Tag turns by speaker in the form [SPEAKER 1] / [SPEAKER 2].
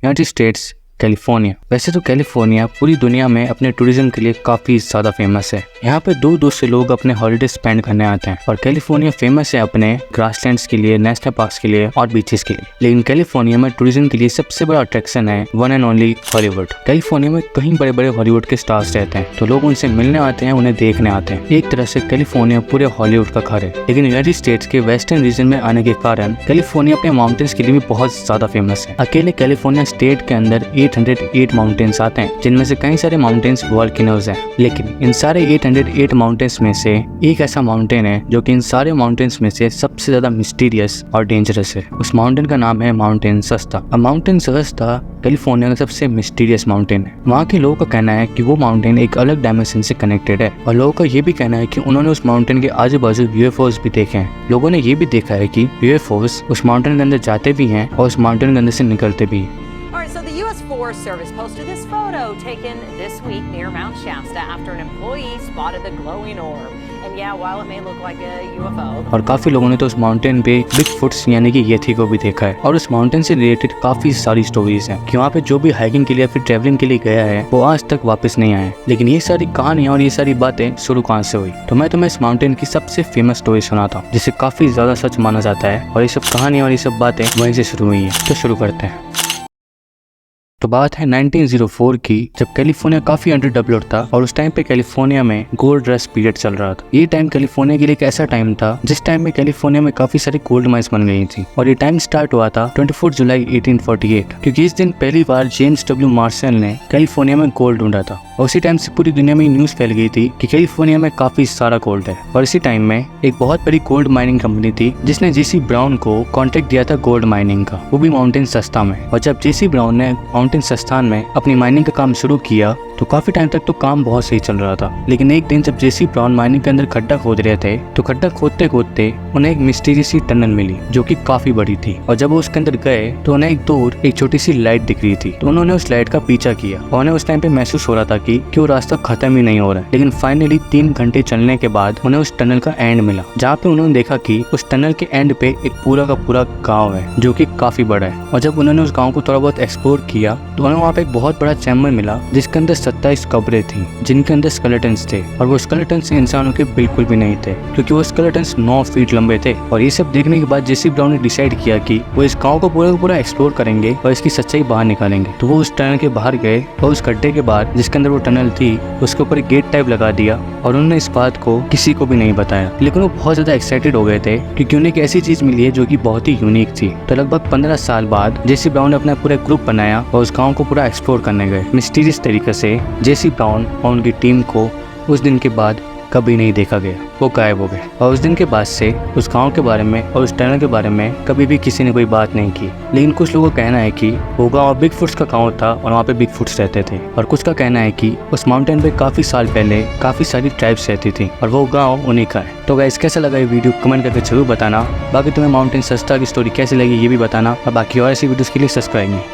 [SPEAKER 1] United states California. वैसे तो California पूरी दुनिया में अपने टूरिज्म के लिए काफ़ी ज़्यादा फेमस है। यहाँ पे दूर दूर से लोग अपने हॉलिडे स्पेंड करने आते हैं और कैलिफोर्निया फेमस है अपने ग्रासलैंड्स के लिए, नेशनल पार्क्स के लिए और बीचेस के लिए। लेकिन कैलिफोर्निया में टूरिज्म के लिए सबसे बड़ा अट्रैक्शन है one and only Hollywood. California में कहीं बड़े बड़े हॉलीवुड के स्टार्स रहते हैं, तो लोग उनसे मिलने आते हैं, उन्हें देखने आते हैं। एक तरह से कैलिफोर्निया पूरे हॉलीवुड का घर है। लेकिन यूनाइटेड स्टेट्स के वेस्टर्न रीजन में आने के कारण कैलिफोर्निया अपने माउंटेन्स के लिए भी बहुत ज्यादा फेमस है। अकेले कैलिफोर्निया स्टेट के अंदर 808 माउंटेन्स आते हैं, जिनमें से कई सारे माउंटेन्स वोल्केनोज हैं। लेकिन इन सारे 808 माउंटेन्स में से एक ऐसा माउंटेन है जो कि इन सारे माउंटेन्स में से सबसे ज्यादा मिस्टीरियस और डेंजरस है। उस माउंटेन का नाम है माउंटेन सस्ता। माउंटेन सस्ता कैलिफोर्निया का सबसे मिस्टीरियस माउंटेन है। वहाँ के लोगों का कहना है कि वो माउंटेन एक अलग डायमेंशन से कनेक्टेड है और लोगों का ये भी कहना है कि उन्होंने उस माउंटेन के आजू बाजू यूएफओस भी देखे हैं। लोगों ने ये भी देखा है कि यूएफओस उस माउंटेन के अंदर जाते भी हैं और उस माउंटेन के अंदर से निकलते भी हैं।
[SPEAKER 2] So the U.S. Forest Service posted this photo taken this week near Mount Shasta after an employee spotted the glowing orb. And yeah, while it may look like a UFO.
[SPEAKER 1] और काफी लोगों ने तो उस माउंटेन पे big foots यानी कि येथी को भी देखा है। और उस माउंटेन से रिलेटेड काफी सारी स्टोरीज हैं कि वहाँ पे जो भी हाइकिंग के लिए फिर ट्रैवलिंग के लिए गया है वो आज तक वापस नहीं आया। लेकिन ये सारी कहानियां और ये सारी बातें शुरू कहाँ से हुई, तो मैं तुम्हें इस माउंटेन की सबसे फेमस स्टोरी सुनाता हूँ जिसे काफी ज्यादा सच माना जाता है। और ये सब कहानियां और ये सब बातें वहीं से शुरू हुई है। तो शुरू करते हैं। तो बात है 1904 की, जब कैलिफोर्निया काफी अंडर डेवलप्ड था और उस टाइम पे कैलिफोर्निया में गोल्ड रश पीरियड चल रहा था। ये टाइम कैलिफोर्निया के लिए एक ऐसा टाइम था जिस टाइम में कैलिफोर्निया में काफी सारी गोल्ड माइंस बन गई थी। और ये टाइम स्टार्ट हुआ था 24 जुलाई 1848, क्योंकि इस दिन पहली बार जेम्स डब्ल्यू मार्शल ने कैलिफोर्निया में गोल्ड ढूंढा था। और उसी टाइम से पूरी दुनिया में न्यूज फैल गई थी कि कैलिफोर्निया में काफी सारा गोल्ड है। और इसी टाइम में एक बहुत बड़ी गोल्ड माइनिंग कंपनी थी जिसने जेसी ब्राउन को कॉन्ट्रैक्ट दिया था गोल्ड माइनिंग का, वो भी माउंटेन सस्ता में। और जब जेसी ब्राउन ने माउंटेन सस्तान में अपनी माइनिंग का काम शुरू किया तो काफी टाइम तक तो काम बहुत सही चल रहा था। लेकिन एक दिन जब जेसी ब्राउन माइनिंग के अंदर खड्डा खोद रहे थे तो खड्डा खोदते खोदते उन्हें एक मिस्टीरियस सी टनल मिली जो कि काफी बड़ी थी। और जब वो उसके अंदर गए तो उन्हें एक दूर एक छोटी सी लाइट दिख रही थी, तो उन्होंने उस लाइट का पीछा किया और उन्हें उस टाइम पे महसूस हो रहा था कि वो रास्ता खत्म ही नहीं हो रहा है। लेकिन फाइनली 3 घंटे चलने के बाद उन्हें उस टनल का एंड मिला, जहाँ पे उन्होंने देखा कि उस टनल के एंड पे एक पूरा का पूरा गाँव है जो कि काफी बड़ा है। और जब उन्होंने उस गाँव को थोड़ा बहुत एक्सप्लोर किया तो उन्हें वहाँ पे एक बहुत बड़ा चैम्बर मिला जिसके अंदर 27 कब्रें थी जिनके अंदर स्केलेटन्स थे। और वो स्केलेटन्स इंसानों के बिल्कुल भी नहीं थे, क्योंकि वो स्केलेटन्स 9 फीट लंबे थे। और ये सब देखने के बाद जेसी ब्राउन ने डिसाइड किया कि वो इस गांव को पूरा एक्सप्लोर करेंगे और इसकी सच्चाई बाहर निकालेंगे। तो वो उस टनल के बाहर गए और उस गड्ढे के बाद जिसके अंदर वो टनल थी उसके ऊपर एक गेट टाइप लगा दिया और उन्होंने इस बात को किसी को भी नहीं बताया। लेकिन वो बहुत ज्यादा एक्साइटेड हो गए थे क्योंकि उन्हें एक ऐसी चीज मिली है जो कि बहुत ही यूनिक थी। तो लगभग 15 साल बाद जेसी ब्राउन ने अपना पूरा ग्रुप बनाया और उस गाँव को पूरा एक्सप्लोर करने गए मिस्टीरियस तरीके से। जेसी ब्राउन और उनकी टीम को उस दिन के बाद कभी नहीं देखा गया, वो गायब हो गए। और उस दिन के बाद से उस गांव के बारे में और उस टनल के बारे में कभी भी किसी ने कोई बात नहीं की। लेकिन कुछ लोगों का कहना है कि वो गांव बिग फुट्स का गांव था और वहाँ पे बिग फुट्स रहते थे। और कुछ का कहना है कि उस माउंटेन पे काफी साल पहले काफी सारी ट्राइब्स रहती थी और वो गाँव उन्हीं का है। तो गाइस, कैसा लगा ये वीडियो कमेंट करके जरूर बताना। बाकी तुम्हें माउंटेन सस्ता की स्टोरी कैसी लगी ये भी बताना और बाकी और ऐसी वीडियोस के लिए सब्सक्राइब नहीं।